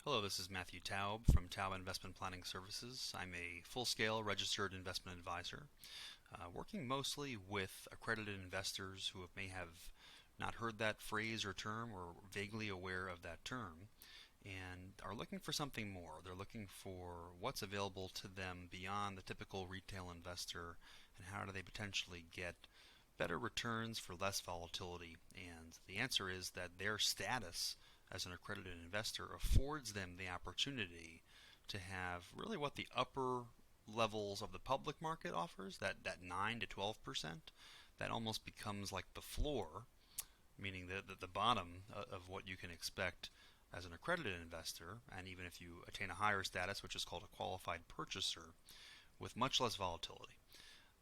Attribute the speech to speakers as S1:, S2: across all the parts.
S1: Hello, this is Matthew Taub from Taub Investment Planning Services. I'm a full-scale registered investment advisor, working mostly with accredited investors who may have not heard that phrase or term or vaguely aware of that term and are looking for something more. They're looking for what's available to them beyond the typical retail investor and how do they potentially get better returns for less volatility. And the answer is that their status as an accredited investor affords them the opportunity to have really what the upper levels of the public market offers, that 9 to 12%, that almost becomes like the floor, meaning the bottom of what you can expect as an accredited investor, and even if you attain a higher status, which is called a qualified purchaser, with much less volatility.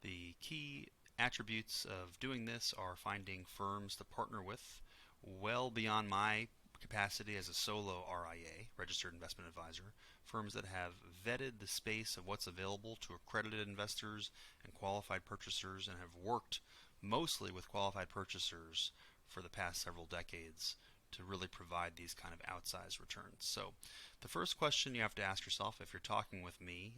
S1: The key attributes of doing this are finding firms to partner with well beyond my capacity as a solo RIA, registered investment advisor, firms that have vetted the space of what's available to accredited investors and qualified purchasers and have worked mostly with qualified purchasers for the past several decades to really provide these kind of outsized returns. So the first question you have to ask yourself if you're talking with me,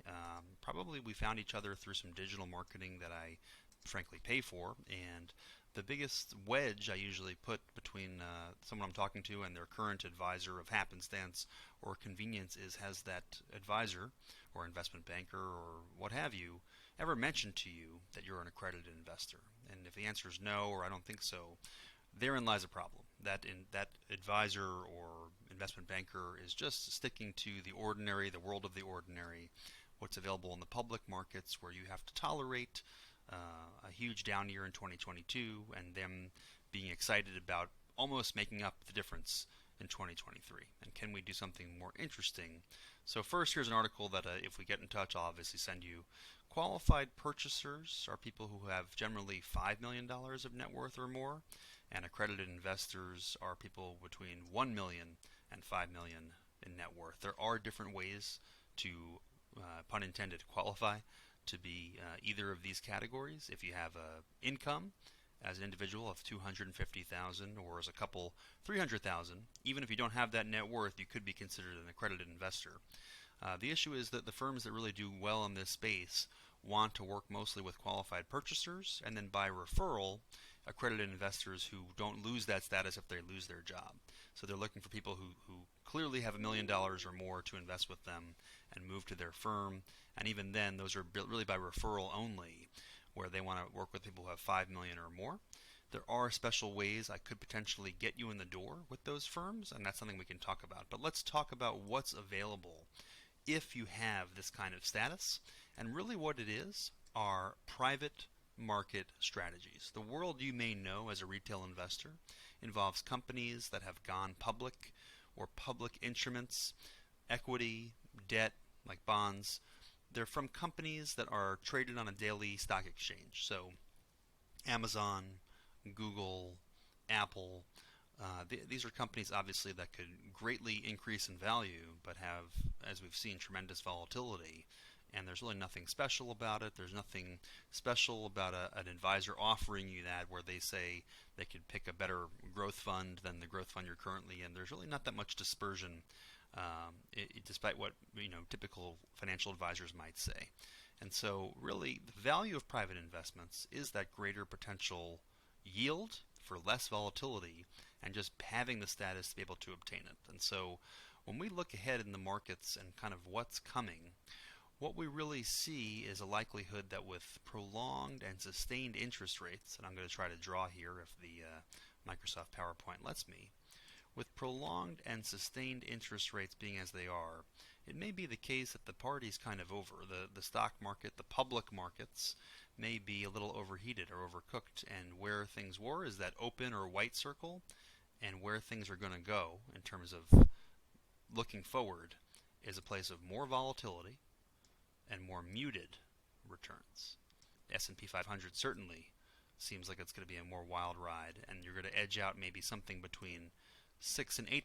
S1: probably we found each other through some digital marketing that I frankly pay for, and the biggest wedge I usually put between someone I'm talking to and their current advisor of happenstance or convenience is, has that advisor or investment banker or what have you ever mentioned to you that you're an accredited investor? And if the answer is no or I don't think so, therein lies a problem. That advisor or investment banker is just sticking to the ordinary, the world of the ordinary, what's available in the public markets, where you have to tolerate a huge down year in 2022 and them being excited about almost making up the difference in 2023. And can we do something more interesting? So first, here's an article that if we get in touch, I'll obviously send you. Qualified purchasers are people who have generally $5 million of net worth or more, and accredited investors are people between $1 million and $5 million in net worth. There are different ways to, pun intended, qualify to be either of these categories. If you have a income as an individual of 250,000 or as a couple 300,000, even if you don't have that net worth, you could be considered an accredited investor. The issue is that the firms that really do well in this space want to work mostly with qualified purchasers and then by referral accredited investors who don't lose that status if they lose their job. So they're looking for people who clearly have $1 million or more to invest with them and move to their firm. And even then, those are really by referral only, where they want to work with people who have $5 million or more. There are special ways I could potentially get you in the door with those firms, and that's something we can talk about. But let's talk about what's available if you have this kind of status. And really what it is are private market strategies. The world you may know as a retail investor involves companies that have gone public or public instruments, equity, debt, like bonds. They're from companies that are traded on a daily stock exchange. So Amazon, Google, Apple. These are companies obviously that could greatly increase in value, but have, as we've seen, tremendous volatility. And there's really nothing special about it. There's nothing special about an advisor offering you that where they say they could pick a better growth fund than the growth fund you're currently in. There's really not that much dispersion, despite what typical financial advisors might say. And so really the value of private investments is that greater potential yield for less volatility and just having the status to be able to obtain it. And so when we look ahead in the markets and kind of what's coming, what we really see is a likelihood that with prolonged and sustained interest rates, and I'm going to try to draw here if the Microsoft PowerPoint lets me, with prolonged and sustained interest rates being as they are, it may be the case that the party's kind of over. The stock market, the public markets, may be a little overheated or overcooked, and where things were is that open or white circle, and where things are going to go in terms of looking forward is a place of more volatility and more muted returns. The S&P 500 certainly seems like it's going to be a more wild ride, and you're going to edge out maybe something between 6 and 8%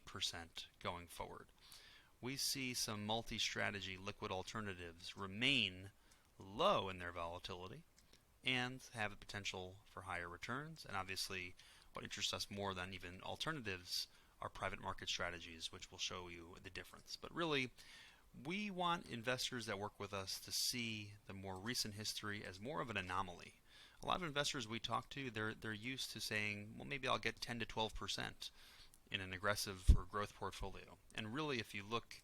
S1: going forward. We see some multi-strategy liquid alternatives remain low in their volatility and have the potential for higher returns. And obviously, what interests us more than even alternatives our private market strategies, which will show you the difference. But really, we want investors that work with us to see the more recent history as more of an anomaly. A lot of investors we talk to, they're used to saying, well, maybe I'll get 10 to 12% in an aggressive or growth portfolio. And really, if you look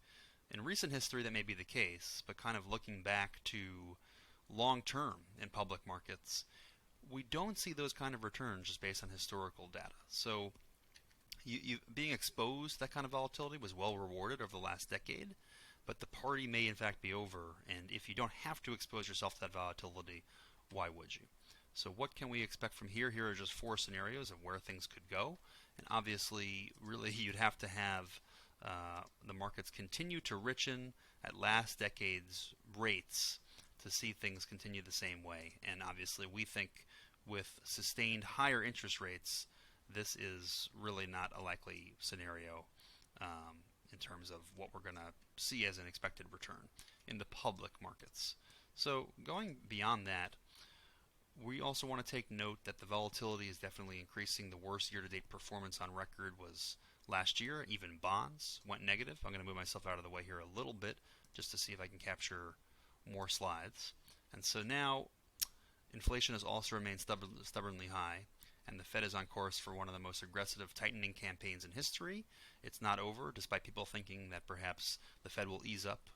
S1: in recent history, that may be the case, but kind of looking back to long term in public markets, we don't see those kind of returns just based on historical data. So being exposed to that kind of volatility was well rewarded over the last decade, but the party may in fact be over, and if you don't have to expose yourself to that volatility, why would you? So what can we expect from here? Here are just 4 scenarios of where things could go, and obviously, really, you'd have to have the markets continue to richen at last decade's rates to see things continue the same way. And obviously, we think with sustained higher interest rates, this is really not a likely scenario in terms of what we're going to see as an expected return in the public markets. So going beyond that, we also want to take note that the volatility is definitely increasing. The worst year-to-date performance on record was last year. Even bonds went negative. I'm going to move myself out of the way here a little bit just to see if I can capture more slides. And so now inflation has also remained stubbornly high, and the Fed is on course for one of the most aggressive tightening campaigns in history. It's not over, despite people thinking that perhaps the Fed will ease up.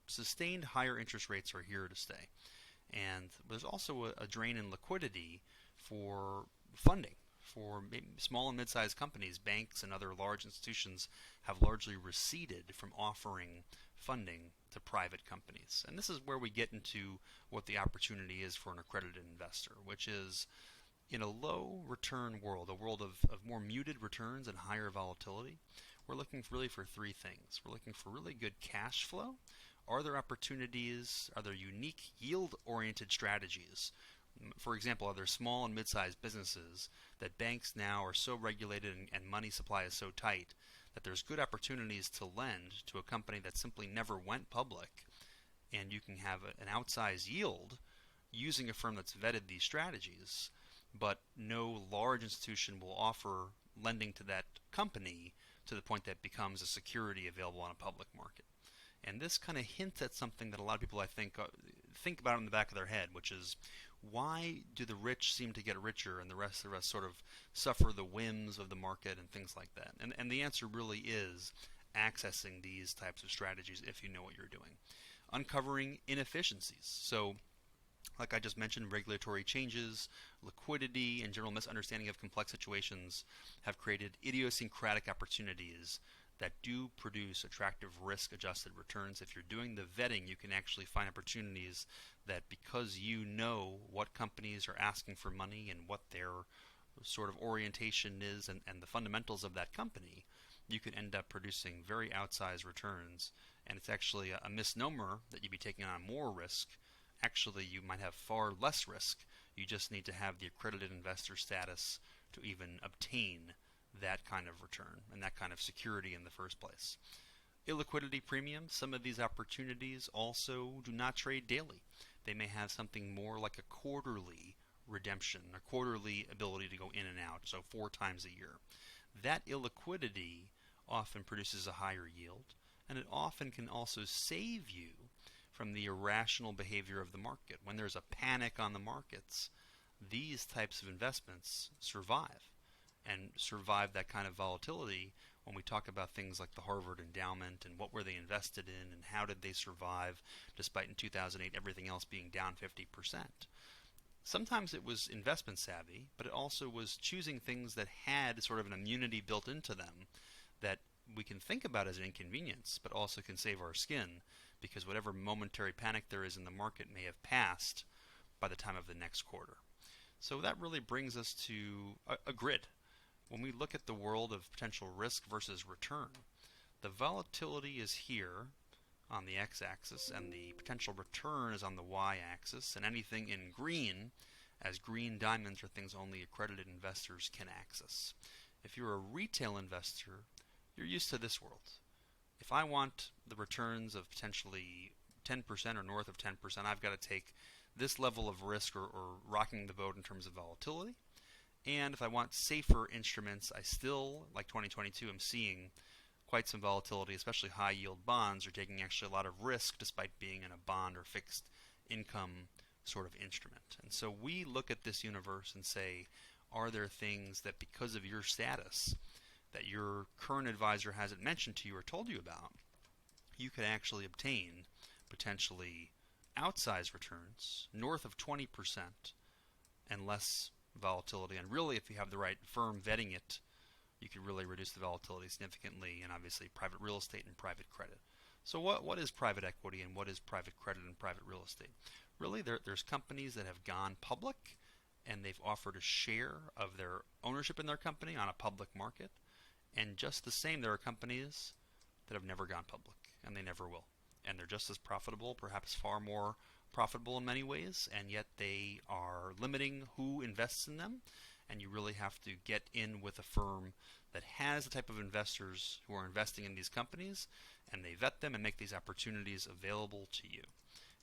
S1: Sustained higher interest rates are here to stay. And there's also a drain in liquidity for funding. For small and mid-sized companies, banks and other large institutions have largely receded from offering funding to private companies. And this is where we get into what the opportunity is for an accredited investor, which is in a low return world, a world of more muted returns and higher volatility. We're looking really for 3 things. We're looking for really good cash flow. Are there opportunities? Are there unique yield-oriented strategies? For example, are there small and mid-sized businesses that banks now are so regulated and money supply is so tight that there's good opportunities to lend to a company that simply never went public, and you can have an outsized yield using a firm that's vetted these strategies, but no large institution will offer lending to that company to the point that becomes a security available on a public market. And this kind of hints at something that a lot of people, I think about in the back of their head, which is, why do the rich seem to get richer and the rest of us sort of suffer the whims of the market and things like that? And the answer really is accessing these types of strategies if you know what you're doing. Uncovering inefficiencies. So, like I just mentioned, regulatory changes, liquidity, and general misunderstanding of complex situations have created idiosyncratic opportunities that do produce attractive risk-adjusted returns. If you're doing the vetting, you can actually find opportunities that, because you know what companies are asking for money and what their sort of orientation is and the fundamentals of that company, you can end up producing very outsized returns. And it's actually a misnomer that you'd be taking on more risk. Actually, you might have far less risk. You just need to have the accredited investor status to even obtain that kind of return and that kind of security in the first place. Illiquidity premiums. Some of these opportunities also do not trade daily. They may have something more like a quarterly redemption, a quarterly ability to go in and out, so 4 times a year. That illiquidity often produces a higher yield, and it often can also save you from the irrational behavior of the market. When there's a panic on the markets, these types of investments survive, and survive that kind of volatility. When we talk about things like the Harvard endowment and what were they invested in and how did they survive despite in 2008 everything else being down 50%. Sometimes it was investment savvy, but it also was choosing things that had sort of an immunity built into them that we can think about as an inconvenience, but also can save our skin, because whatever momentary panic there is in the market may have passed by the time of the next quarter. So that really brings us to a grid. When we look at the world of potential risk versus return, the volatility is here on the x-axis and the potential return is on the y-axis, and anything in green, as green diamonds, are things only accredited investors can access. If you're a retail investor, you're used to this world. If I want the returns of potentially 10% or north of 10%, I've got to take this level of risk or rocking the boat in terms of volatility. And if I want safer instruments, I still, like 2022, am seeing quite some volatility, especially high yield bonds are taking actually a lot of risk despite being in a bond or fixed income sort of instrument. And so we look at this universe and say, are there things that because of your status that your current advisor hasn't mentioned to you or told you about, you could actually obtain potentially outsized returns north of 20% and less volatility. And really, if you have the right firm vetting it, you could really reduce the volatility significantly, and obviously private real estate and private credit. So what is private equity and what is private credit and private real estate? Really, there's companies that have gone public and they've offered a share of their ownership in their company on a public market. And just the same, there are companies that have never gone public and they never will. And they're just as profitable, perhaps far more profitable in many ways, and yet they are limiting who invests in them. And you really have to get in with a firm that has the type of investors who are investing in these companies, and they vet them and make these opportunities available to you.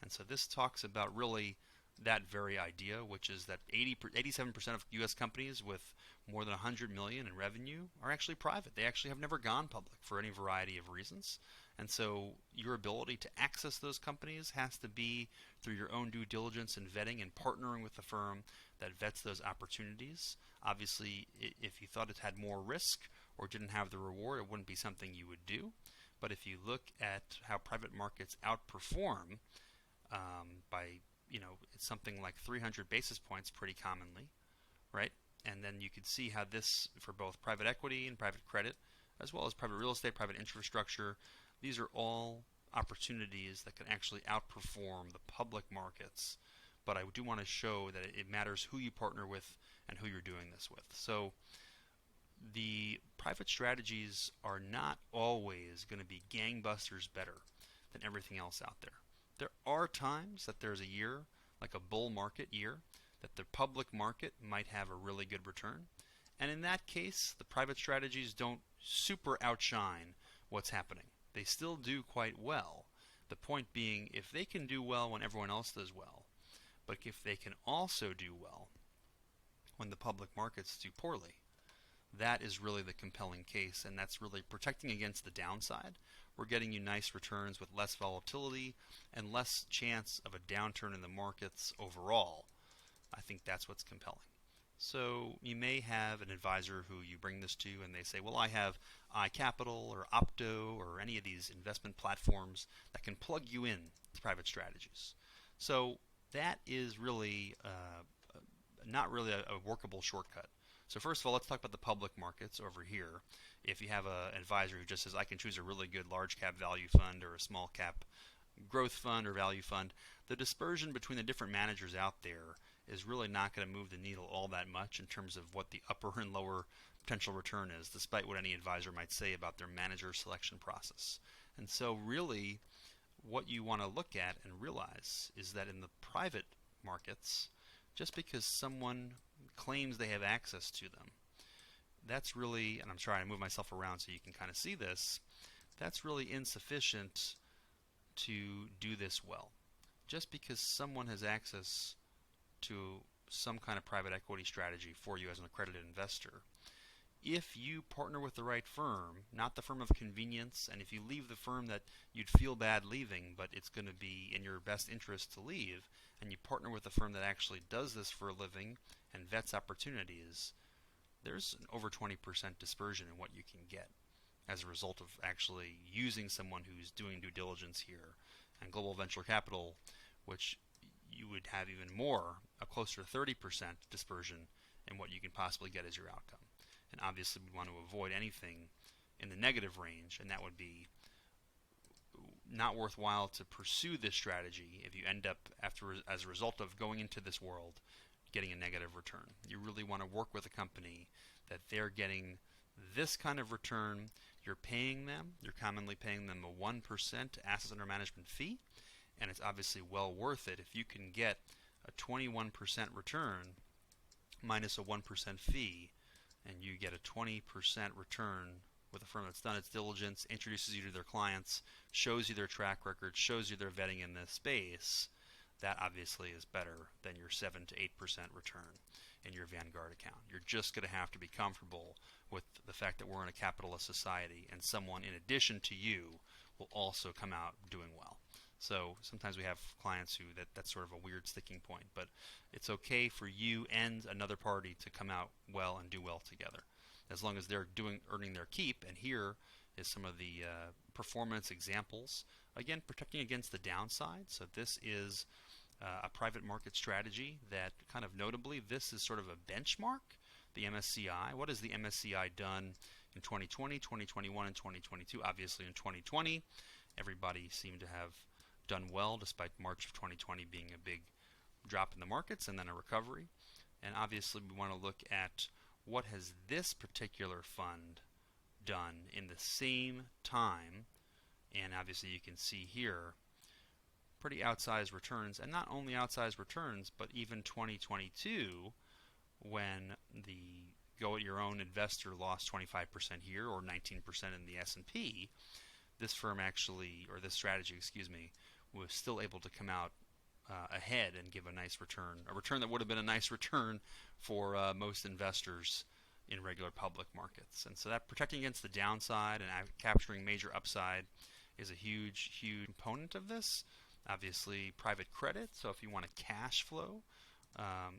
S1: And so this talks about really that very idea, which is that 87% of U.S. companies with more than 100 million in revenue are actually private. They actually have never gone public for any variety of reasons. And so your ability to access those companies has to be through your own due diligence and vetting and partnering with the firm that vets those opportunities. Obviously, if you thought it had more risk or didn't have the reward, it wouldn't be something you would do. But if you look at how private markets outperform by, it's something like 300 basis points pretty commonly, right? And then you could see how this, for both private equity and private credit, as well as private real estate, private infrastructure, these are all opportunities that can actually outperform the public markets. But I do want to show that it matters who you partner with and who you're doing this with. So the private strategies are not always going to be gangbusters better than everything else out there. There are times that there's a year, like a bull market year, that the public market might have a really good return. And in that case, the private strategies don't super outshine what's happening. They still do quite well. The point being, if they can do well when everyone else does well, but if they can also do well when the public markets do poorly, that is really the compelling case, and that's really protecting against the downside. We're getting you nice returns with less volatility and less chance of a downturn in the markets overall. I think that's what's compelling. So you may have an advisor who you bring this to and they say, well, I have iCapital or Opto or any of these investment platforms that can plug you in to private strategies. So that is really not really a workable shortcut. So first of all, let's talk about the public markets over here. If you have an advisor who just says, I can choose a really good large cap value fund or a small cap growth fund or value fund, the dispersion between the different managers out there is really not going to move the needle all that much in terms of what the upper and lower potential return is, despite what any advisor might say about their manager selection process. And so really what you want to look at and realize is that in the private markets, just because someone claims they have access to them, that's really, and I'm trying to move myself around so you can kind of see this, that's really insufficient to do this well. Just because someone has access to some kind of private equity strategy for you as an accredited investor, if you partner with the right firm, not the firm of convenience, and if you leave the firm that you'd feel bad leaving, but it's going to be in your best interest to leave, and you partner with a firm that actually does this for a living and vets opportunities, there's an over 20% dispersion in what you can get as a result of actually using someone who's doing due diligence here. And Global Venture Capital, which you would have even more, a closer to 30% dispersion in what you can possibly get as your outcome. And obviously we want to avoid anything in the negative range, and that would be not worthwhile to pursue this strategy if you end up, as a result of going into this world, getting a negative return. You really want to work with a company that they're getting this kind of return. You're paying them, you're commonly paying them a 1% assets under management fee, and it's obviously well worth it if you can get a 21% return minus a 1% fee, and you get a 20% return with a firm that's done its diligence, introduces you to their clients, shows you their track record, shows you their vetting in this space. that obviously is better than your 7 to 8% return in your Vanguard account. You're just going to have to be comfortable with the fact that we're in a capitalist society and someone in addition to you will also come out doing well. So sometimes we have clients who that's sort of a weird sticking point, but it's okay for you and another party to come out well and do well together, as long as they're earning their keep. And here is some of the performance examples. Again, protecting against the downside. So this is a private market strategy that kind of notably, this is sort of a benchmark, the MSCI. What has the MSCI done in 2020, 2021, and 2022? Obviously in 2020, everybody seemed to have done well despite March of 2020 being a big drop in the markets and then a recovery. And obviously we want to look at what has this particular fund done in the same time. And obviously you can see here pretty outsized returns, and not only outsized returns, but even 2022, when the go-it-your-own investor lost 25% here or 19% in the S&P, this firm actually, or this strategy, excuse me, was still able to come out ahead and give a nice return, a return that would have been a nice return for most investors in regular public markets. And so that protecting against the downside and capturing major upside is a huge, huge component of this. Obviously, private credit. So if you want a cash flow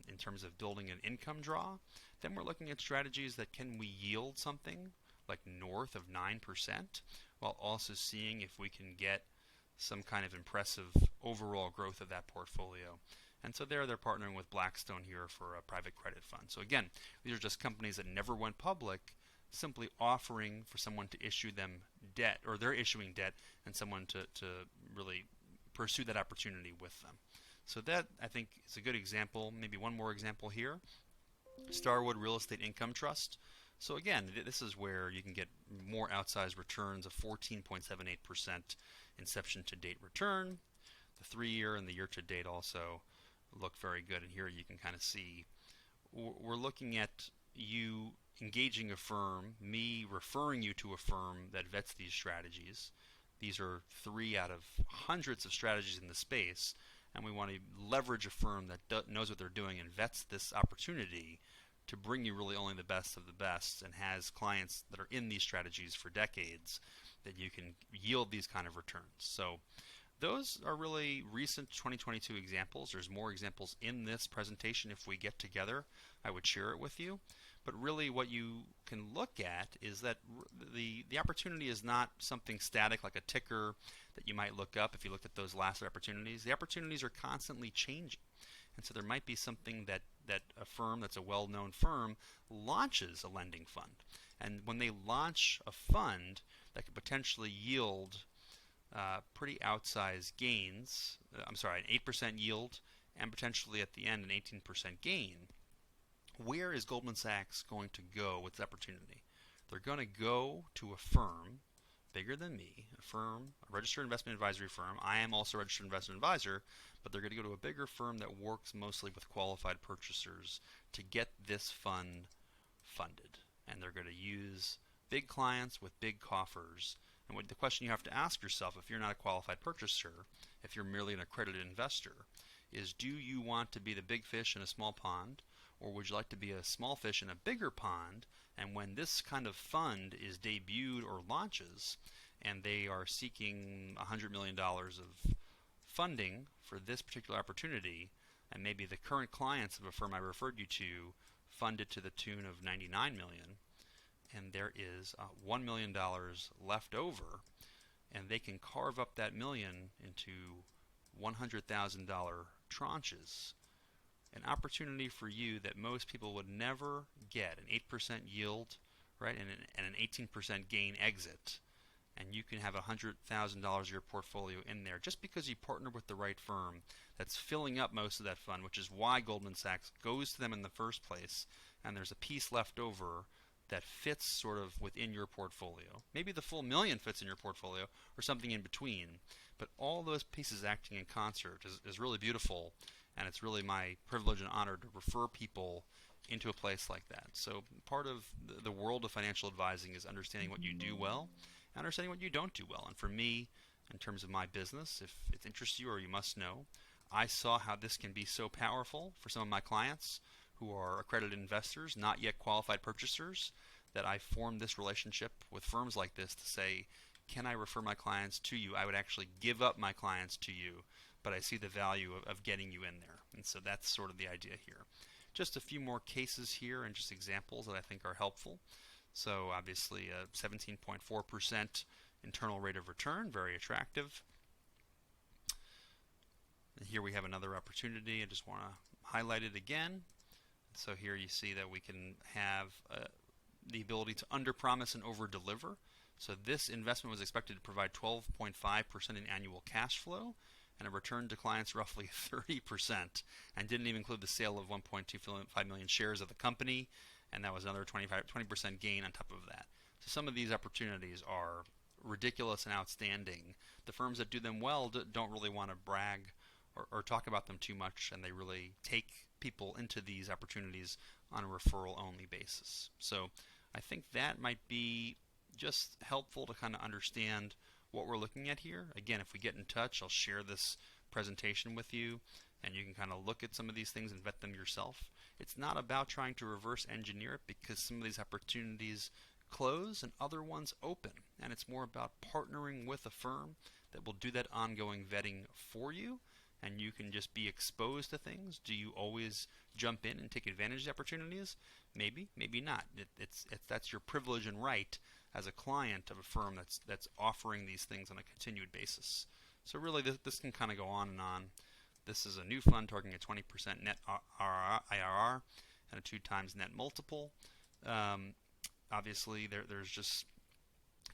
S1: in terms of building an income draw, then we're looking at strategies that can we yield something like north of 9%, while also seeing if we can get some kind of impressive overall growth of that portfolio. And so they're partnering with Blackstone here for a private credit fund. So again, these are just companies that never went public, simply offering for someone to issue them debt, or they're issuing debt, and someone to really pursue that opportunity with them. So that, I think, is a good example. Maybe one more example here. Starwood Real Estate Income Trust. So again, this is where you can get more outsized returns of 14.78% inception to date return. The 3-year and the year to date also look very good. And here you can kind of see we're looking at you engaging a firm, me referring you to a firm that vets these strategies. These are 3 out of hundreds of strategies in the space, and we want to leverage a firm that knows what they're doing and vets this opportunity to bring you really only the best of the best, and has clients that are in these strategies for decades that you can yield these kind of returns. So those are really recent 2022 examples. There's more examples in this presentation. If we get together, I would share it with you. But really what you can look at is that the opportunity is not something static like a ticker that you might look up if you looked at those last opportunities. The opportunities are constantly changing. And so there might be something that a firm that's a well-known firm launches a lending fund. And when they launch a fund that could potentially yield pretty outsized gains, an 8% yield and potentially at the end an 18% gain, where is Goldman Sachs going to go with this opportunity? They're going to go to a firm bigger than me, a registered investment advisory firm. I am also a registered investment advisor, but they're going to go to a bigger firm that works mostly with qualified purchasers to get this fund funded. And they're going to use big clients with big coffers. And the question you have to ask yourself, if you're not a qualified purchaser, if you're merely an accredited investor, is do you want to be the big fish in a small pond, or would you like to be a small fish in a bigger pond? And when this kind of fund is debuted or launches, and they are seeking $100 million of funding for this particular opportunity, and maybe the current clients of a firm I referred you to fund it to the tune of $99 million, and there is $1 million left over, and they can carve up that million into $100,000 tranches, an opportunity for you that most people would never get, an 8% yield, right, and an 18% gain exit, and you can have $100,000 of your portfolio in there just because you partner with the right firm that's filling up most of that fund, which is why Goldman Sachs goes to them in the first place, and there's a piece left over that fits sort of within your portfolio. Maybe the full million fits in your portfolio or something in between, but all those pieces acting in concert is really beautiful, and it's really my privilege and honor to refer people into a place like that. So part of the world of financial advising is understanding what you do well and understanding what you don't do well. And for me, in terms of my business, if it interests you or you must know, I saw how this can be so powerful for some of my clients who are accredited investors, not yet qualified purchasers, that I formed this relationship with firms like this to say, can I refer my clients to you? I would actually give up my clients to you, but I see the value of getting you in there. And so that's sort of the idea here. Just a few more cases here and just examples that I think are helpful. So obviously a 17.4% internal rate of return, very attractive. And here we have another opportunity. I just want to highlight it again. So here you see that we can have the ability to underpromise and overdeliver. So this investment was expected to provide 12.5% in annual cash flow and a return to clients roughly 30%, and didn't even include the sale of 1.25 million shares of the company, and that was another 20% gain on top of that. So some of these opportunities are ridiculous and outstanding. The firms that do them well don't really want to brag or talk about them too much, and they really take people into these opportunities on a referral only basis. So I think that might be just helpful to kind of understand what we're looking at here. Again, if we get in touch, I'll share this presentation with you, and you can kind of look at some of these things and vet them yourself. It's not about trying to reverse engineer it, because some of these opportunities close and other ones open, and it's more about partnering with a firm that will do that ongoing vetting for you, and you can just be exposed to things. Do you always jump in and take advantage of the opportunities? Maybe, maybe not. That's your privilege and right as a client of a firm that's offering these things on a continued basis. So really this can kind of go on and on. This is a new fund targeting a 20% net IRR and a 2 times net multiple. Obviously there's just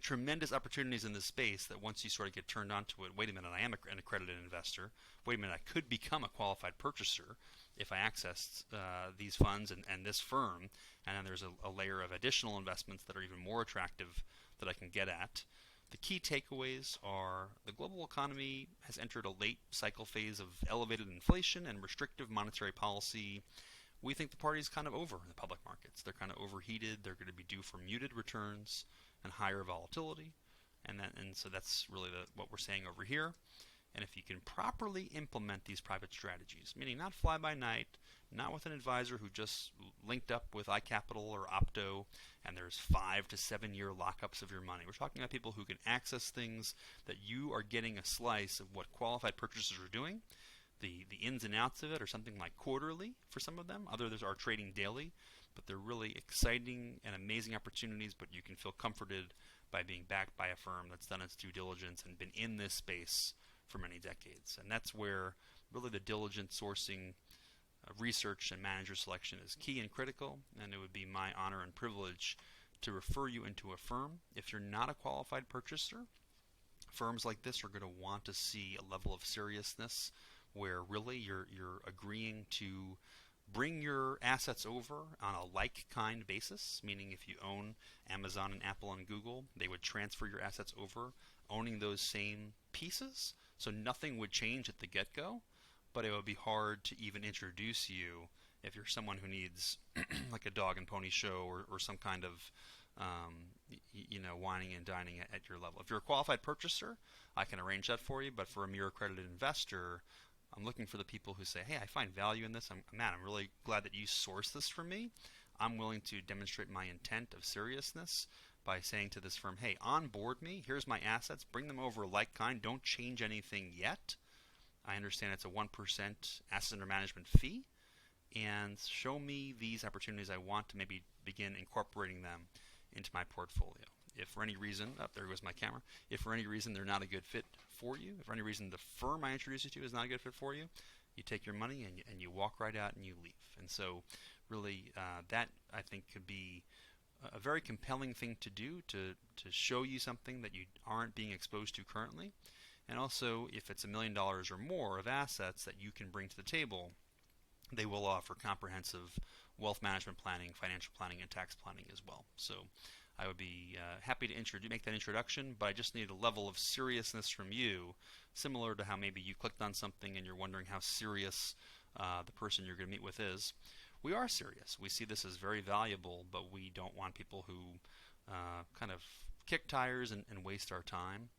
S1: tremendous opportunities in this space that once you sort of get turned on to it, wait a minute, I am an accredited investor. Wait a minute, I could become a qualified purchaser if I accessed these funds and this firm. And then there's a layer of additional investments that are even more attractive that I can get at. The key takeaways are the global economy has entered a late cycle phase of elevated inflation and restrictive monetary policy. We think the party's kind of over in the public markets. They're kind of overheated. They're going to be due for muted returns and higher volatility. And so that's really what we're saying over here. And if you can properly implement these private strategies, meaning not fly by night, not with an advisor who just linked up with iCapital or Opto, and there's 5 to 7 year lockups of your money. We're talking about people who can access things that you are getting a slice of what qualified purchasers are doing. The ins and outs of it are something like quarterly for some of them. Others are trading daily, but they're really exciting and amazing opportunities, but you can feel comforted by being backed by a firm that's done its due diligence and been in this space for many decades. And that's where really the diligent sourcing, research, and manager selection is key and critical, and it would be my honor and privilege to refer you into a firm. If you're not a qualified purchaser, firms like this are going to want to see a level of seriousness where really you're agreeing to bring your assets over on a like-kind basis, meaning if you own Amazon and Apple and Google, they would transfer your assets over owning those same pieces. So nothing would change at the get-go, but it would be hard to even introduce you if you're someone who needs like a dog and pony show or some kind of whining and dining at your level. If you're a qualified purchaser, I can arrange that for you, but for a mere accredited investor, I'm looking for the people who say, hey, I find value in this. I'm really glad that you sourced this for me. I'm willing to demonstrate my intent of seriousness by saying to this firm, hey, onboard me. Here's my assets. Bring them over like kind. Don't change anything yet. I understand it's a 1% asset under management fee. And show me these opportunities. I want to maybe begin incorporating them into my portfolio. If for any reason, there goes my camera, if for any reason they're not a good fit for you, if for any reason the firm I introduce you to is not a good fit for you, you take your money and you walk right out and you leave. And so really that I think could be a very compelling thing to do to show you something that you aren't being exposed to currently. And also if it's $1 million or more of assets that you can bring to the table, they will offer comprehensive wealth management planning, financial planning, and tax planning as well. So I would be happy to make that introduction, but I just need a level of seriousness from you, similar to how maybe you clicked on something and you're wondering how serious the person you're going to meet with is. We are serious. We see this as very valuable, but we don't want people who kind of kick tires and waste our time.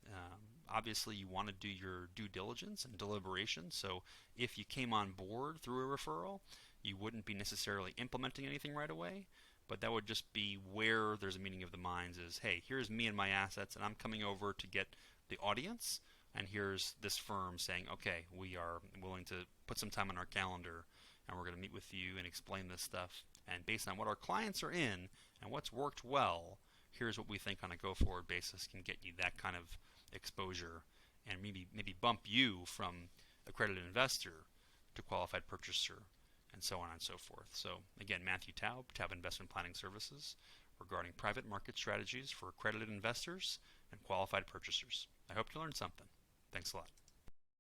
S1: Obviously, you want to do your due diligence and deliberation. So if you came on board through a referral, you wouldn't be necessarily implementing anything right away, but that would just be where there's a meeting of the minds is, hey, here's me and my assets, and I'm coming over to get the audience, and here's this firm saying, okay, we are willing to put some time on our calendar, and we're going to meet with you and explain this stuff. And based on what our clients are in and what's worked well, here's what we think on a go-forward basis can get you that kind of exposure and maybe bump you from accredited investor to qualified purchaser and so on and so forth. So again, Matthew Taub, Taub Investment Planning Services, regarding private market strategies for accredited investors and qualified purchasers. I hope you learned something. Thanks a lot.